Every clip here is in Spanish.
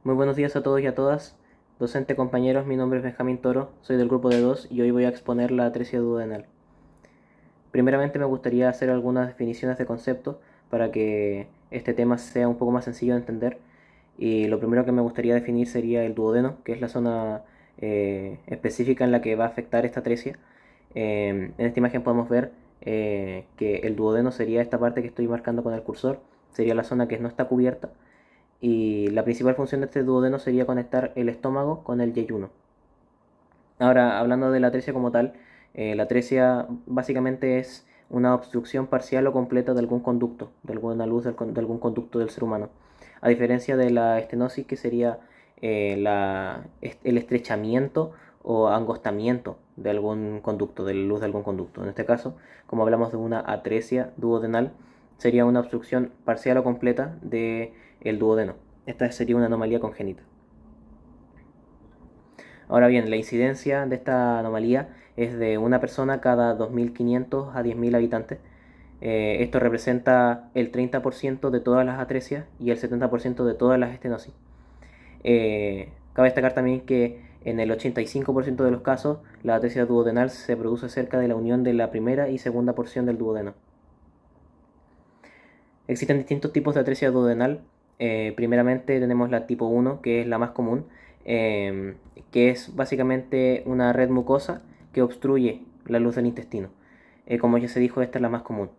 Muy buenos días a todos y a todas. Docente compañeros, mi nombre es Benjamín Toro, soy del grupo de 2 y hoy voy a exponer la atresia duodenal. Primeramente me gustaría hacer algunas definiciones de concepto para que este tema sea un poco más sencillo de entender. Y lo primero que me gustaría definir sería el duodeno, que es la zona específica en la que va a afectar esta atresia. En esta imagen podemos ver que el duodeno sería esta parte que estoy marcando con el cursor, sería la zona que no está cubierta y la principal función de este duodeno sería conectar el estómago con el yeyuno. Ahora, hablando de la atresia como tal, la atresia básicamente es una obstrucción parcial o completa de algún conducto, de alguna luz de algún conducto del ser humano. A diferencia de la estenosis, que sería el estrechamiento o angostamiento de algún conducto, de la luz de algún conducto. En este caso, como hablamos de una atresia duodenal, sería una obstrucción parcial o completa del duodeno. Esta sería una anomalía congénita. Ahora bien, la incidencia de esta anomalía es de una persona cada 2.500 a 10.000 habitantes. Esto representa el 30% de todas las atresias y el 70% de todas las estenosis. Cabe destacar también que en el 85% de los casos la atresia duodenal se produce cerca de la unión de la primera y segunda porción del duodeno. Existen distintos tipos de atresia duodenal. Primeramente tenemos la tipo 1, que es la más común, eh, que es básicamente una red mucosa que obstruye la luz del intestino. Como ya se dijo, esta es la más común.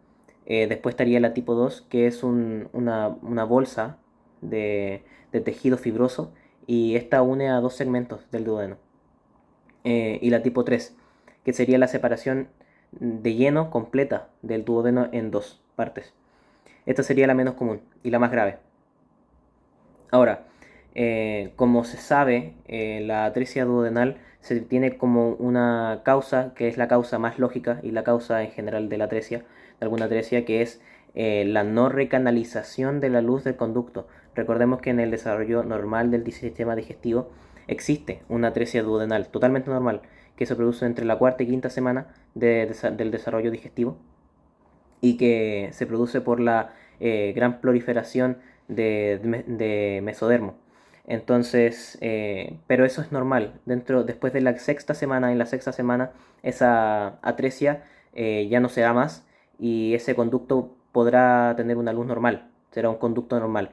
Después estaría la tipo 2, que es una bolsa de tejido fibroso y esta une a dos segmentos del duodeno. Y la tipo 3, que sería la separación de lleno completa del duodeno en dos partes. Esta sería la menos común y la más grave. Ahora, como se sabe, la atresia duodenal se tiene como una causa, que es la causa más lógica y la causa en general de la atresia, de alguna atresia, que es la no recanalización de la luz del conducto. Recordemos que en el desarrollo normal del sistema digestivo existe una atresia duodenal totalmente normal, que se produce entre la cuarta y quinta semana del desarrollo digestivo y que se produce por la gran proliferación de mesodermo. Entonces, pero eso es normal. Después de la sexta semana, en la sexta semana, esa atresia ya no se da más y ese conducto podrá tener una luz normal, será un conducto normal.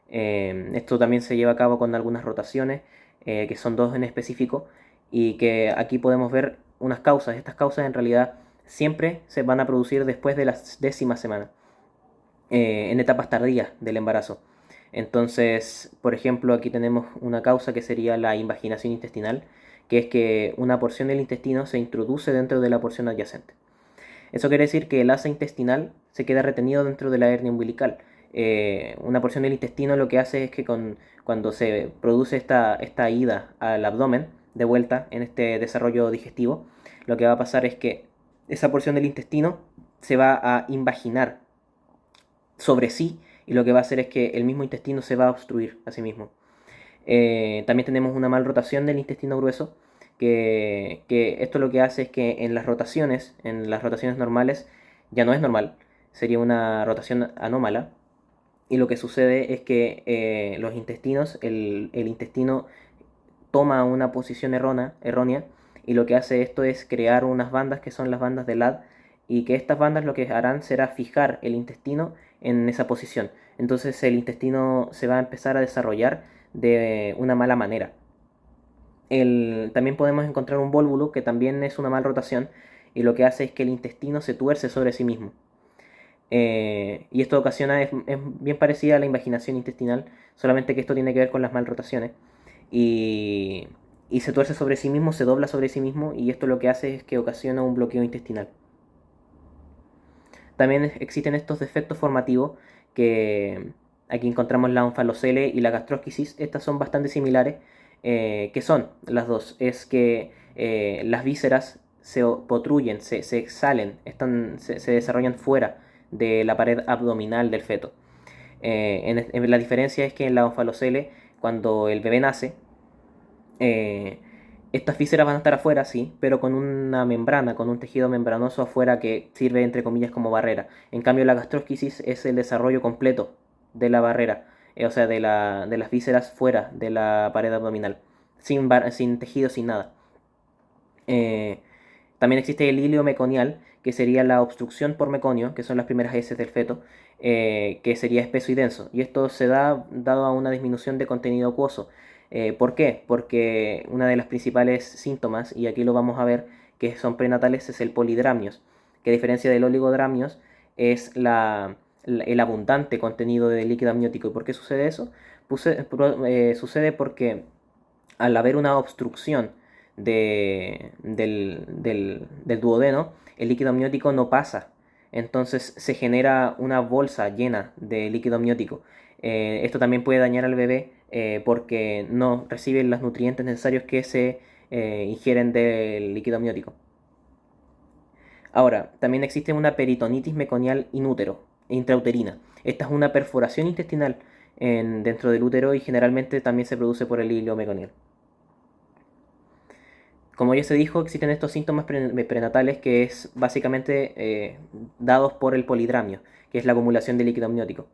Esto también se lleva a cabo con algunas rotaciones, que son dos en específico, y que aquí podemos ver unas causas. Estas causas en realidad siempre se van a producir después de la décima semana, en etapas tardías del embarazo. Entonces, por ejemplo, aquí tenemos una causa que sería la invaginación intestinal, que es que una porción del intestino se introduce dentro de la porción adyacente. Eso quiere decir que el asa intestinal se queda retenido dentro de la hernia umbilical. Una porción del intestino lo que hace es que cuando se produce esta ida al abdomen, de vuelta en este desarrollo digestivo, lo que va a pasar es que esa porción del intestino se va a invaginar sobre sí y lo que va a hacer es que el mismo intestino se va a obstruir a sí mismo. También tenemos una mal rotación del intestino grueso, que esto lo que hace es que en las rotaciones normales, ya no es normal, sería una rotación anómala, y lo que sucede es que los intestinos, el intestino toma una posición errónea, y lo que hace esto es crear unas bandas que son las bandas de LAD, y que estas bandas lo que harán será fijar el intestino en esa posición. Entonces el intestino se va a empezar a desarrollar de una mala manera. También podemos encontrar un vólvulo que también es una mal rotación y lo que hace es que el intestino se tuerce sobre sí mismo. Y esto ocasiona, es bien parecida a la invaginación intestinal, solamente que esto tiene que ver con las mal rotaciones. Y, y se tuerce sobre sí mismo, se dobla sobre sí mismo y esto lo que hace es que ocasiona un bloqueo intestinal. También existen estos defectos formativos que aquí encontramos la onfalocele y la gastrosquisis. Estas son bastante similares. ¿Qué son las dos? Es que las vísceras se protruyen, se exhalen, se desarrollan fuera de la pared abdominal del feto. La diferencia es que en la onfalocele, cuando el bebé nace, eh, estas vísceras van a estar afuera, sí, pero con una membrana, con un tejido membranoso afuera que sirve entre comillas como barrera. En cambio, la gastrosquisis es el desarrollo completo de la barrera. o sea, de las vísceras fuera de la pared abdominal, sin tejido, sin nada. Eh, También existe el hilio meconial, que sería la obstrucción por meconio, que son las primeras heces del feto, que sería espeso y denso. Y esto se da dado a una disminución de contenido acuoso. ¿Por qué? Porque una de las principales síntomas, y aquí lo vamos a ver, que son prenatales, es el polidramios, que a diferencia del oligodramios es el abundante contenido de líquido amniótico. ¿Y por qué sucede eso? Sucede porque al haber una obstrucción del duodeno, el líquido amniótico no pasa. Entonces se genera una bolsa llena de líquido amniótico. Esto también puede dañar al bebé porque no recibe los nutrientes necesarios que se ingieren del líquido amniótico. Ahora, también existe una peritonitis meconial inútero, intrauterina. Esta es una perforación intestinal dentro del útero y generalmente también se produce por el hilo meconial. Como ya se dijo, existen estos síntomas prenatales que es básicamente dados por el polidramio, que es la acumulación de líquido amniótico.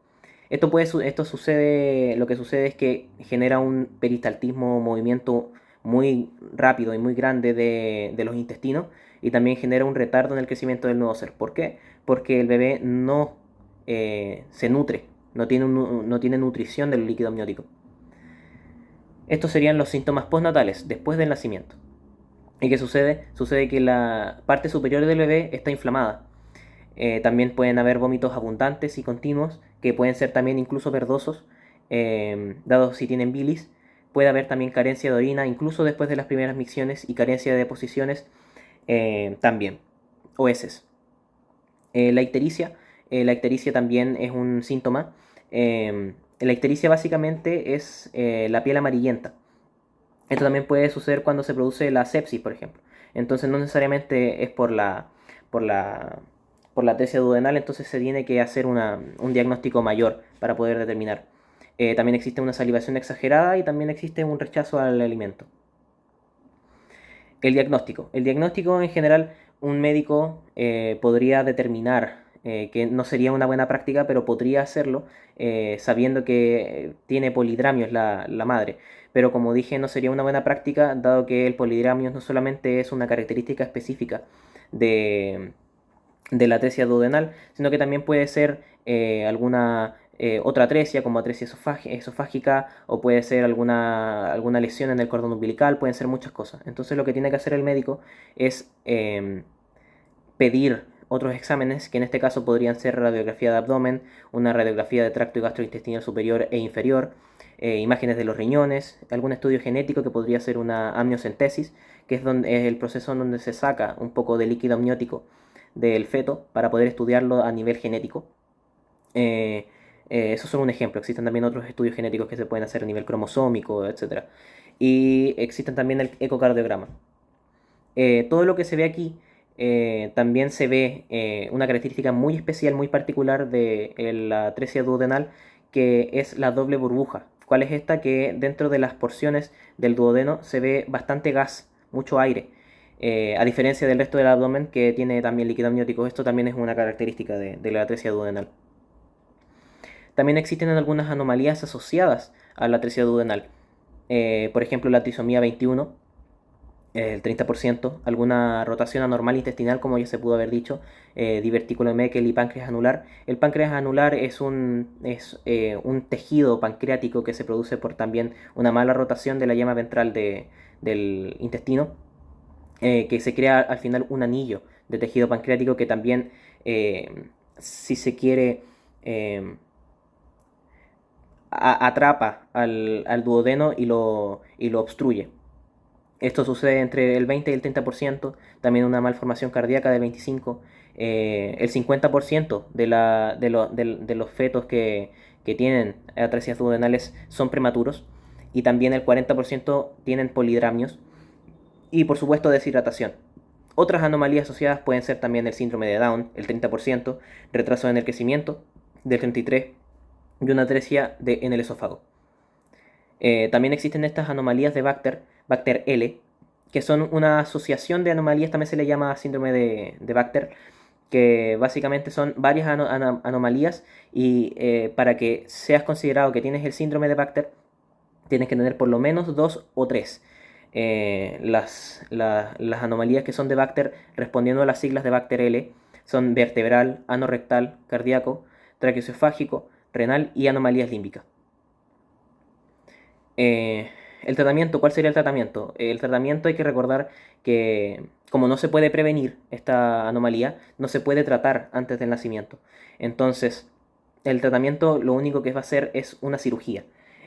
Esto sucede, lo que sucede es que genera un peristaltismo, movimiento muy rápido y muy grande de los intestinos y también genera un retardo en el crecimiento del nuevo ser. ¿Por qué? Porque el bebé no se nutre, no tiene nutrición del líquido amniótico. Estos serían los síntomas postnatales, después del nacimiento. ¿Y qué sucede? Sucede que la parte superior del bebé está inflamada. También pueden haber vómitos abundantes y continuos, que pueden ser también incluso verdosos, dado si tienen bilis. Puede haber también carencia de orina, incluso después de las primeras micciones, y carencia de deposiciones también, o heces. La ictericia. La ictericia también es un síntoma. La ictericia básicamente es la piel amarillenta. Esto también puede suceder cuando se produce la sepsis, por ejemplo. Entonces no necesariamente es por la, por la atresia duodenal, entonces se tiene que hacer un diagnóstico mayor para poder determinar. También existe una salivación exagerada y también existe un rechazo al alimento. El diagnóstico. El diagnóstico en general, un médico podría determinar que no sería una buena práctica, pero podría hacerlo sabiendo que tiene polidramios la madre. Pero como dije, no sería una buena práctica, dado que el polidramios no solamente es una característica específica de, de la atresia duodenal, sino que también puede ser alguna otra atresia, como atresia esofágica, o puede ser alguna lesión en el cordón umbilical, pueden ser muchas cosas. Entonces lo que tiene que hacer el médico es pedir otros exámenes, que en este caso podrían ser radiografía de abdomen, una radiografía de tracto gastrointestinal superior e inferior, imágenes de los riñones, algún estudio genético que podría ser una amniocentesis, que es el proceso en donde se saca un poco de líquido amniótico del feto para poder estudiarlo a nivel genético. Eso es solo un ejemplo. Existen también otros estudios genéticos que se pueden hacer a nivel cromosómico, etc. Y existen también el ecocardiograma. Todo lo que se ve aquí también se ve una característica muy especial, muy particular de la atresia duodenal, que es la doble burbuja. ¿Cuál es esta? Que dentro de las porciones del duodeno se ve bastante gas, mucho aire. A diferencia del resto del abdomen que tiene también líquido amniótico, esto también es una característica de la atresia duodenal. También existen algunas anomalías asociadas a la atresia duodenal. Por ejemplo, la trisomía 21, el 30%, alguna rotación anormal intestinal, como ya se pudo haber dicho, divertículo de Meckel y páncreas anular. El páncreas anular es un tejido pancreático que se produce por también una mala rotación de la yema ventral del intestino, que se crea al final un anillo de tejido pancreático que también, si se quiere, eh, atrapa al duodeno y lo obstruye. Esto sucede entre el 20 y el 30%, también una malformación cardíaca de 25%. El 50% de los fetos que tienen atresias duodenales son prematuros y también el 40% tienen polidramios y por supuesto deshidratación. Otras anomalías asociadas pueden ser también el síndrome de Down, el 30%, retraso en el crecimiento del 33% y una atresia en el esófago. También existen estas anomalías de Bacter L, que son una asociación de anomalías, también se le llama síndrome de Bacter, que básicamente son varias anomalías y para que seas considerado que tienes el síndrome de Baxter, tienes que tener por lo menos dos o tres. Las anomalías que son de Baxter, respondiendo a las siglas de Baxter L, son vertebral, anorrectal, cardíaco, traqueoesofágico, renal y anomalías límbicas. Eh, el tratamiento, ¿cuál sería el tratamiento? El tratamiento hay que recordar que como no se puede prevenir esta anomalía, no se puede tratar antes del nacimiento. Entonces, el tratamiento lo único que va a hacer es una cirugía.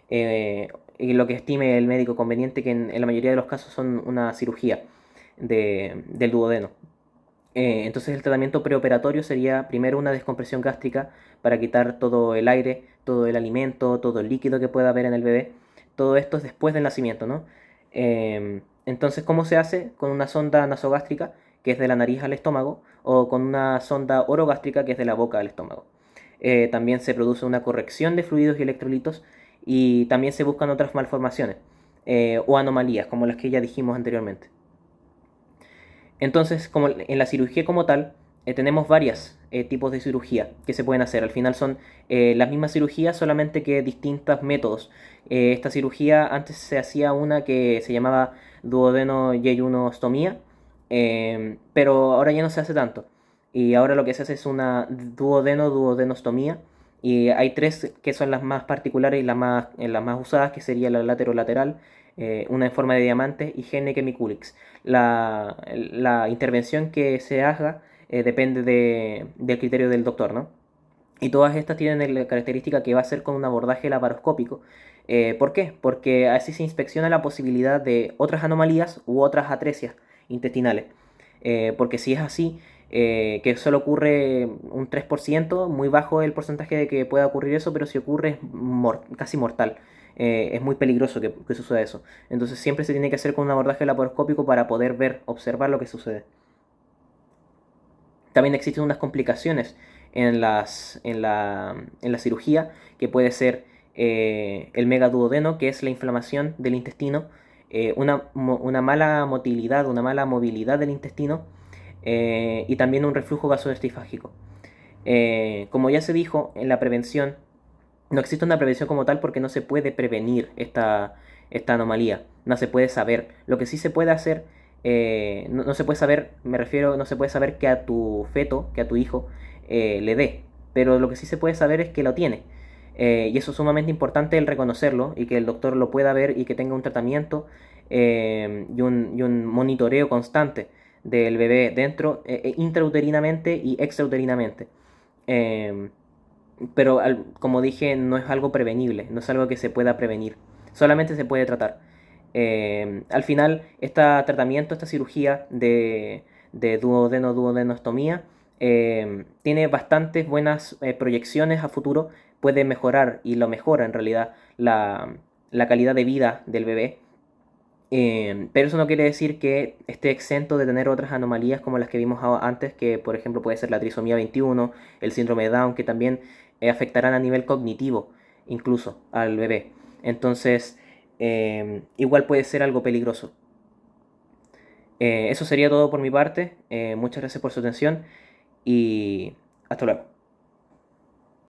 Y lo que estime el médico conveniente, que en la mayoría de los casos son una cirugía del duodeno. Entonces el tratamiento preoperatorio sería primero una descompresión gástrica para quitar todo el aire, todo el alimento, todo el líquido que pueda haber en el bebé. Todo esto es después del nacimiento, ¿no? Entonces, ¿cómo se hace? Con una sonda nasogástrica, que es de la nariz al estómago, o con una sonda orogástrica, que es de la boca al estómago. También se produce una corrección de fluidos y electrolitos y también se buscan otras malformaciones o anomalías, como las que ya dijimos anteriormente. Entonces, como en la cirugía como tal, tenemos varios tipos de cirugía que se pueden hacer. Al final son las mismas cirugías, solamente que distintos métodos. Esta cirugía antes se hacía una que se llamaba duodeno-yeyunostomía, pero ahora ya no se hace tanto. Y ahora lo que se hace es una duodenostomía. Y hay tres que son las más particulares y las más usadas, que sería la laterolateral, una en forma de diamante y gene chemiculix. La intervención que se haga depende del criterio del doctor, ¿no? Y todas estas tienen la característica que va a ser con un abordaje laparoscópico. ¿Por qué? Porque así se inspecciona la posibilidad de otras anomalías u otras atresias intestinales. Porque si es así, que solo ocurre un 3%, muy bajo el porcentaje de que pueda ocurrir eso, pero si ocurre es casi mortal. Es muy peligroso que suceda eso. Entonces siempre se tiene que hacer con un abordaje laparoscópico para poder ver, observar lo que sucede. También existen unas complicaciones en la cirugía, que puede ser el megaduodeno, que es la inflamación del intestino, una mala motilidad, una mala movilidad del intestino, y también un reflujo gastroesofágico. Como ya se dijo, en la prevención no existe una prevención como tal porque no se puede prevenir esta anomalía, no se puede saber. Lo que sí se puede hacer, no se puede saber, me refiero, no se puede saber que a tu feto, que a tu hijo, le dé, pero lo que sí se puede saber es que lo tiene. Y eso es sumamente importante el reconocerlo y que el doctor lo pueda ver y que tenga un tratamiento y un monitoreo constante del bebé dentro, intrauterinamente y extrauterinamente. Eh, pero como dije, no es algo prevenible, no es algo que se pueda prevenir, solamente se puede tratar. Al final, este tratamiento, esta cirugía de duodenostomía, tiene bastantes buenas proyecciones a futuro, puede mejorar y lo mejora en realidad la calidad de vida del bebé. Pero eso no quiere decir que esté exento de tener otras anomalías como las que vimos antes, que por ejemplo puede ser la trisomía 21, el síndrome de Down, que también afectarán a nivel cognitivo incluso al bebé. Entonces, igual puede ser algo peligroso. Eso sería todo por mi parte. Muchas gracias por su atención y hasta luego.